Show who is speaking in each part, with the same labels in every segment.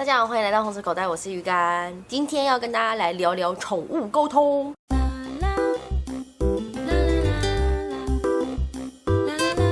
Speaker 1: 大家好，欢迎来到红色口袋，我是鱼竿。今天要跟大家来聊聊宠物沟通。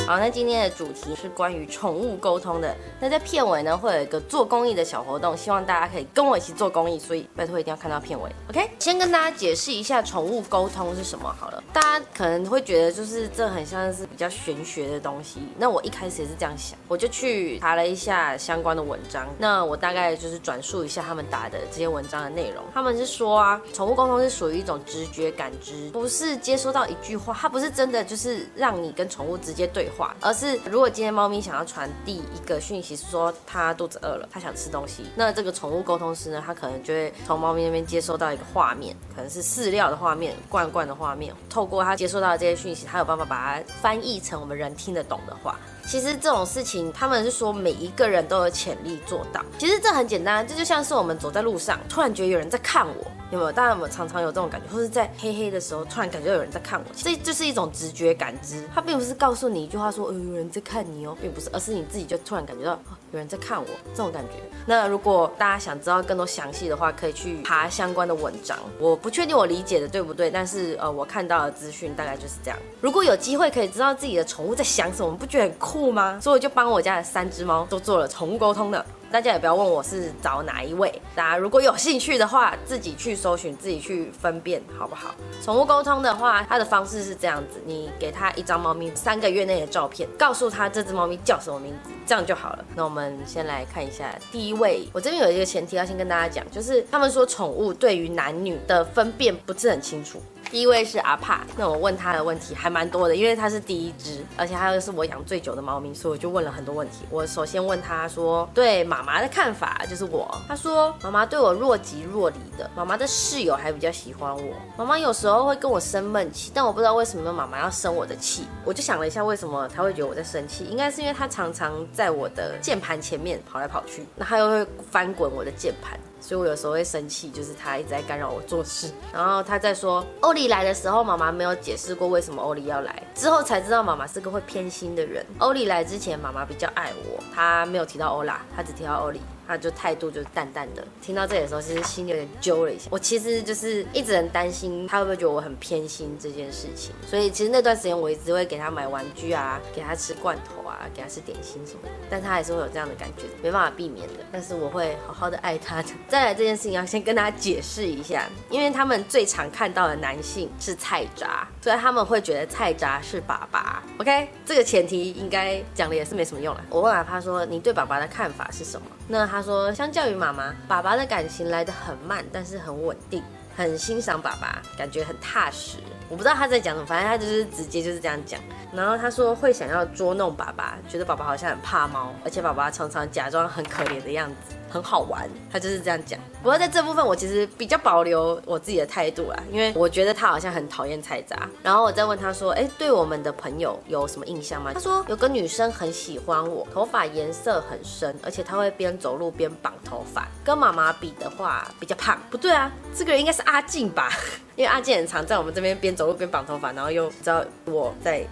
Speaker 1: 好，那今天的主题是关于宠物沟通的。那在片尾呢，会有一个做公益的小活动，希望大家可以跟我一起做公益，所以拜托一定要看到片尾。OK， 先跟大家解释一下宠物沟通是什么好了。大家可能会觉得就是这很像是比较玄学的东西。那我一开始也是这样想，我就去查了一下相关的文章。那我大概就是转述一下他们打的这些文章的内容。他们是说啊，宠物沟通是属于一种直觉感知，不是接收到一句话，它不是真的就是让你跟宠物直接对话。而是如果今天猫咪想要传递一个讯息，是说它肚子饿了，它想吃东西，那这个宠物沟通师呢，他可能就会从猫咪那边接收到一个画面，可能是饲料的画面、罐罐的画面，透过他接收到的这些讯息，他有办法把它翻译成我们人听得懂的话。其实这种事情，他们是说每一个人都有潜力做到。其实这很简单，这就像是我们走在路上，突然觉得有人在看我，有没有？大家有没有常常有这种感觉？或是在黑黑的时候，突然感觉有人在看我，这就是一种直觉感知。它并不是告诉你一句话说，有人在看你哦，并不是，而是你自己就突然感觉到，有人在看我这种感觉。那如果大家想知道更多详细的话，可以去爬相关的文章。我不确定我理解的对不对，但是我看到的资讯大概就是这样。如果有机会可以知道自己的宠物在想什么，不觉得很酷吗？所以我就帮我家的3只猫都做了宠物沟通的。大家也不要问我是找哪一位，大家如果有兴趣的话，自己去搜寻，自己去分辨，好不好？宠物沟通的话，它的方式是这样子：你给它一张猫咪3个月内的照片，告诉它这只猫咪叫什么名字，这样就好了。那我们先来看一下第一位。我这边有一个前提要先跟大家讲，就是他们说宠物对于男女的分辨不是很清楚。第一位是阿帕，那我问他的问题还蛮多的，因为他是第一只，而且他又是我养最久的猫咪，所以我就问了很多问题。我首先问他说，对妈妈的看法，就是我。他说妈妈对我若即若离的，妈妈的室友还比较喜欢我，妈妈有时候会跟我生闷气，但我不知道为什么妈妈要生我的气。我就想了一下，为什么他会觉得我在生气，应该是因为他常常在我的键盘前面跑来跑去，那他又会翻滚我的键盘。所以我有时候会生气，就是他一直在干扰我做事。然后他在说欧里来的时候，妈妈没有解释过为什么欧里要来，之后才知道妈妈是个会偏心的人。欧里来之前，妈妈比较爱我，她没有提到欧拉，她只提到欧里。他就态度就是淡淡的。听到这里的时候，其实心里有点揪了一下。我其实就是一直很担心他会不会觉得我很偏心这件事情，所以其实那段时间我一直会给他买玩具啊，给他吃罐头啊，给他吃点心什么的，但他还是会有这样的感觉，没办法避免的。但是我会好好的爱他的。再来这件事情要先跟大家解释一下，因为他们最常看到的男性是菜渣，所以他们会觉得菜渣是爸爸。OK， 这个前提应该讲的也是没什么用了。我问阿帕说，你对爸爸的看法是什么？那他说，相较于妈妈，爸爸的感情来得很慢，但是很稳定，很欣赏爸爸，感觉很踏实。我不知道他在讲什么，反正他就是直接就是这样讲。然后他说会想要捉弄爸爸，觉得爸爸好像很怕猫，而且爸爸常常假装很可怜的样子，很好玩。他就是这样讲。不过在这部分我其实比较保留我自己的态度啦，因为我觉得他好像很讨厌菜渣。然后我再问他说，对我们的朋友有什么印象吗？他说有个女生很喜欢我，头发颜色很深，而且她会边走路边绑头发，跟妈妈比的话比较胖。不对啊，这个人应该是阿静吧？因为阿静很常在我们这边边走路边绑头发，然后又知道我在。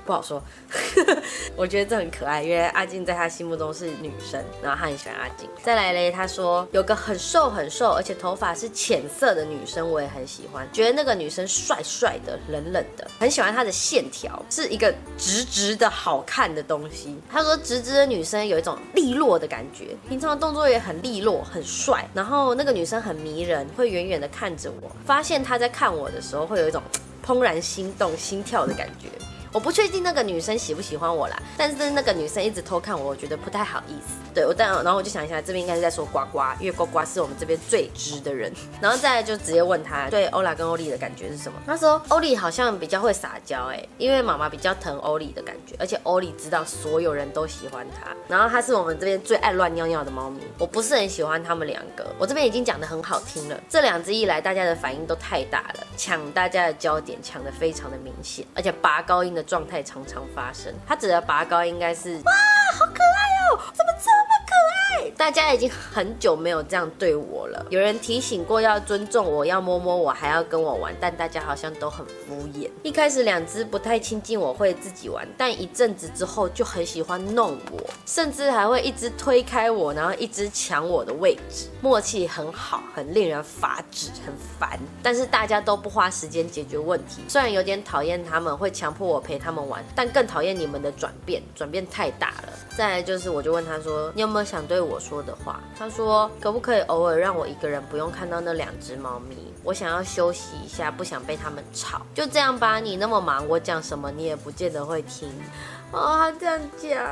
Speaker 1: 不好说，我觉得这很可爱，因为阿静在他心目中是女生，然后他很喜欢阿静。再来嘞，他说有个很瘦很瘦，而且头发是浅色的女生，我也很喜欢，觉得那个女生帅帅的，冷冷的，很喜欢她的线条，是一个直直的好看的东西。他说直直的女生有一种利落的感觉，平常的动作也很利落，很帅，然后那个女生很迷人，会远远的看着我，发现她在看我的时候，会有一种怦然心动、心跳的感觉。我不确定那个女生喜不喜欢我啦，但是那个女生一直偷看我，我觉得不太好意思。对，然后我就想一下，这边应该是在说呱呱，因为呱呱是我们这边最直的人。然后再来就直接问他对欧拉跟欧丽的感觉是什么。他说欧丽好像比较会撒娇，因为妈妈比较疼欧丽的感觉，而且欧丽知道所有人都喜欢她。然后她是我们这边最爱乱尿尿的猫咪，我不是很喜欢他们2个。我这边已经讲得很好听了，这2只一来，大家的反应都太大了，抢大家的焦点，抢得非常的明显，而且拔高音的状态常常发生。他指的拔高应该是哇，好可爱哦，怎么这么可爱？大家已经很久没有这样对我了。有人提醒过要尊重我，要摸摸我，还要跟我玩，但大家好像都很敷衍。一开始2只不太亲近我，会自己玩，但一阵子之后就很喜欢弄我，甚至还会一直推开我，然后一直抢我的位置，默契很好，很令人发指，很烦。但是大家都不花时间解决问题，虽然有点讨厌他们，会强迫我陪他们玩，但更讨厌你们的转变太大了。再来就是，我就问他说，你有没有想对我说的话？他说，可不可以偶尔让我一个人不用看到那2只猫咪？我想要休息一下，不想被他们吵。就这样吧，你那么忙，我讲什么你也不见得会听。他这样讲，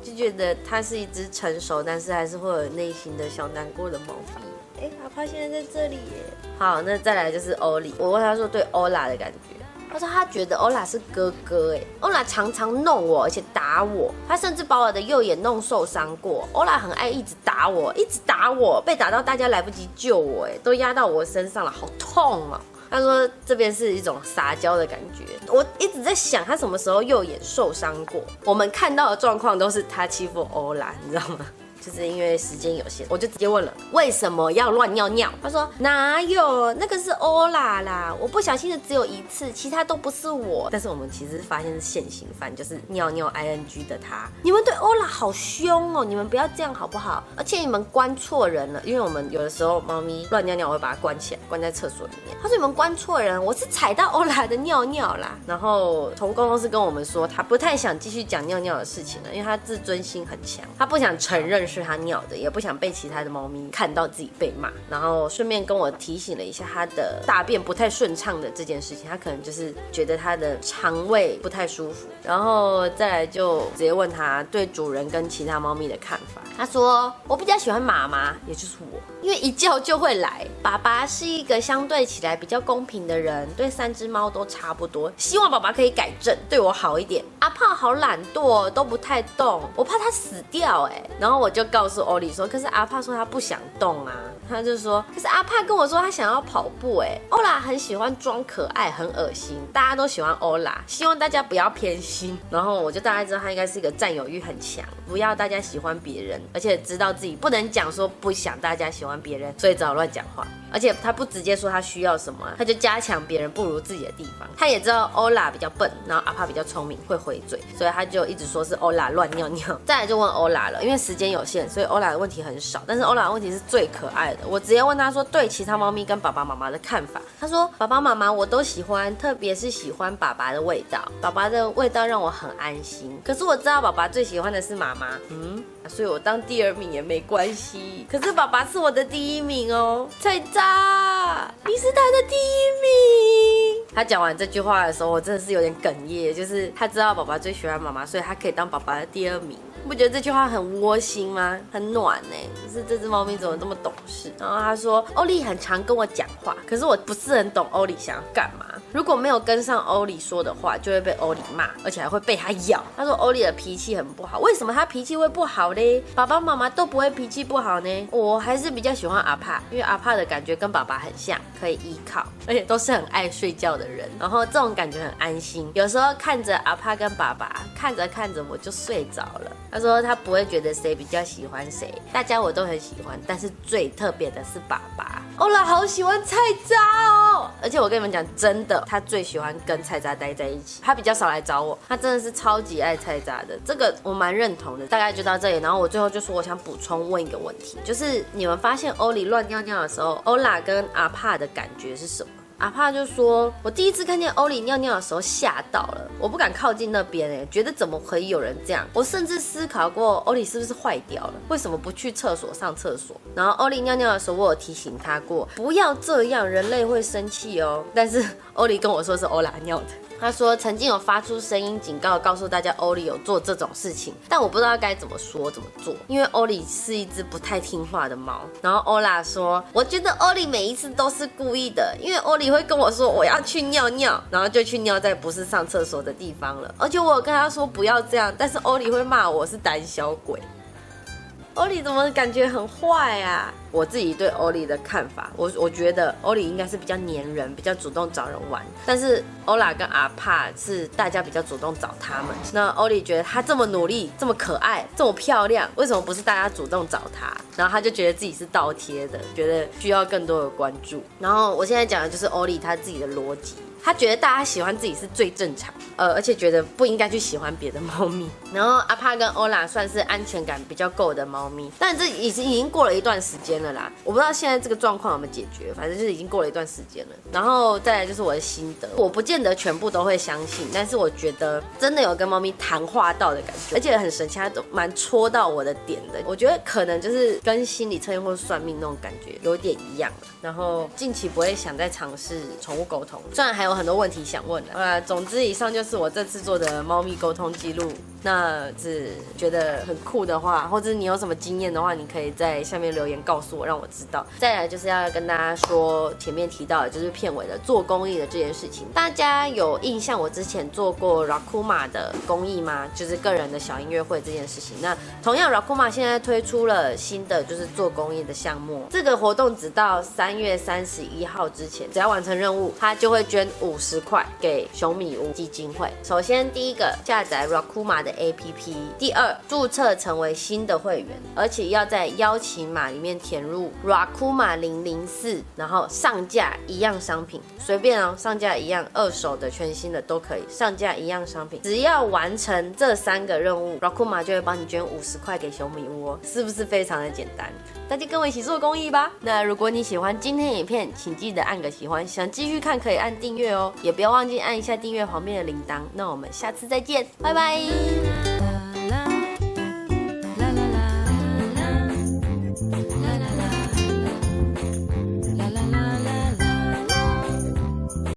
Speaker 1: 就觉得它是一只成熟，但是还是会有内心的小难过的猫咪。阿帕现在在这里耶。好，那再来就是欧里，我问他说对欧拉的感觉。他说他觉得欧拉是哥哥欧拉常常弄我，而且打我，他甚至把我的右眼弄受伤过。欧拉很爱一直打我，被打到大家来不及救我，都压到我身上了，好痛哦。他说这边是一种撒娇的感觉。我一直在想他什么时候右眼受伤过。我们看到的状况都是他欺负欧拉，你知道吗？就是因为时间有限，我就直接问了为什么要乱尿尿。他说哪有，那个是欧拉啦，我不小心的只有1次，其他都不是我。但是我们其实发现是现行犯，就是尿尿 ing 的他。你们对欧拉好凶哦，你们不要这样好不好？而且你们关错人了，因为我们有的时候猫咪乱尿尿，我会把它关起来，关在厕所里面。他说你们关错人，我是踩到欧拉的尿尿啦。然后从公公司跟我们说，他不太想继续讲尿尿的事情了，因为他自尊心很强，他不想承认是他尿的，也不想被其他的猫咪看到自己被骂。然后顺便跟我提醒了一下他的大便不太顺畅的这件事情，他可能就是觉得他的肠胃不太舒服。然后再来就直接问他对主人跟其他猫咪的看法。他说我比较喜欢妈妈，也就是我，因为一叫就会来。爸爸是一个相对起来比较公平的人，对3只猫都差不多，希望爸爸可以改正，对我好一点。阿帕好懒惰，都不太动，我怕他死掉然后我就告诉欧里说，可是阿帕说他不想动啊。他就说，可是阿帕跟我说他想要跑步欧拉很喜欢装可爱，很恶心，大家都喜欢欧拉，希望大家不要偏心。然后我就大概知道他应该是一个占有欲很强，不要大家喜欢别人，而且知道自己不能讲说不想大家喜欢别人，所以只好乱讲话。而且他不直接说他需要什么，他就加强别人不如自己的地方。他也知道欧拉比较笨，然后阿帕比较聪明，会回嘴，所以他就一直说是欧拉乱尿尿。再来就问欧拉了，因为时间有限，所以欧拉的问题很少，但是欧拉的问题是最可爱的。我直接问他说对其他猫咪跟爸爸妈妈的看法。他说爸爸妈妈我都喜欢，特别是喜欢爸爸的味道，爸爸的味道让我很安心。可是我知道爸爸最喜欢的是妈妈，所以我当第2名也没关系。可是爸爸是我的第1名哦，菜渣，你是他的第1名。他讲完这句话的时候，我真的是有点哽咽，就是他知道爸爸最喜欢妈妈，所以他可以当爸爸的第2名。你不觉得这句话很窝心吗？很暖就是这只猫咪怎么这么懂事。然后他说欧里很常跟我讲话，可是我不是很懂欧里想要干嘛。如果没有跟上欧里说的话，就会被欧里骂，而且还会被他咬。他说欧里的脾气很不好，为什么他脾气会不好嘞？爸爸妈妈都不会脾气不好呢。我还是比较喜欢阿帕，因为阿帕的感觉跟爸爸很像，可以依靠，而且都是很爱睡觉的人，然后这种感觉很安心。有时候看着阿帕跟爸爸，看着看着我就睡着了。他说他不会觉得谁比较喜欢谁，大家我都很喜欢，但是最特别的是爸爸。欧拉好喜欢菜渣哦，而且我跟你们讲真的，他最喜欢跟菜渣待在一起，他比较少来找我，他真的是超级爱菜渣的，这个我蛮认同的。大概就到这里，然后我最后就说我想补充问一个问题，就是你们发现欧里乱尿尿的时候，欧拉跟阿帕的感觉是什么？阿帕就说，我第一次看见欧里尿尿的时候吓到了，我不敢靠近那边觉得怎么可以有人这样。我甚至思考过欧里是不是坏掉了，为什么不去厕所上厕所。然后欧里尿尿的时候，我有提醒他过不要这样，人类会生气哦。但是欧里跟我说是欧拉尿的。他说曾经有发出声音警告，告诉大家欧里有做这种事情，但我不知道该怎么说怎么做，因为欧里是一只不太听话的猫。然后欧拉说，我觉得欧里每一次都是故意的，因为欧里会跟我说我要去尿尿，然后就去尿在不是上厕所的地方了。而且我有跟他说不要这样，但是欧里会骂我是胆小鬼。欧里怎么感觉很坏啊？我自己对欧里的看法，我觉得欧里应该是比较黏人，比较主动找人玩，但是欧拉跟阿帕是大家比较主动找他们。那欧里觉得他这么努力，这么可爱，这么漂亮，为什么不是大家主动找他？然后他就觉得自己是倒贴的，觉得需要更多的关注。然后我现在讲的就是欧里他自己的逻辑。他觉得大家喜欢自己是最正常，而且觉得不应该去喜欢别的猫咪。然后阿帕跟欧拉算是安全感比较够的猫咪，但这已经过了一段时间了啦。我不知道现在这个状况有没有解决，反正就是已经过了一段时间了。然后再来就是我的心得，我不见得全部都会相信，但是我觉得真的有跟猫咪谈话到的感觉，而且很神奇，它都蛮戳到我的点的。我觉得可能就是跟心理测验或者算命那种感觉有点一样。然后近期不会想再尝试宠物沟通，虽然还有很多问题想问的。总之以上就是我这次做的猫咪沟通记录。那是觉得很酷的话，或者你有什么经验的话，你可以在下面留言告诉我，让我知道。再来就是要跟大家说，前面提到的就是片尾的做公益的这件事情，大家有印象我之前做过 Rakuma 的公益吗？就是个人的小音乐会这件事情。那同样 Rakuma 现在推出了新的就是做公益的项目，这个活动直到3月31号之前，只要完成任务，他就会捐50块给熊米屋基金会。首先第一个，下载 Rakuma 的APP， 第二，注册成为新的会员，而且要在邀请码里面填入 Rakuma 004，然后上架一样商品，随便哦，上架一样，二手的、全新的都可以，上架一样商品，只要完成这3个任务 ，Rakuma 就会帮你捐50块给熊米屋哦，是不是非常的简单？大家跟我一起做公益吧。那如果你喜欢今天的影片，请记得按个喜欢，想继续看可以按订阅哦，也不要忘记按一下订阅旁边的铃铛。那我们下次再见，拜拜。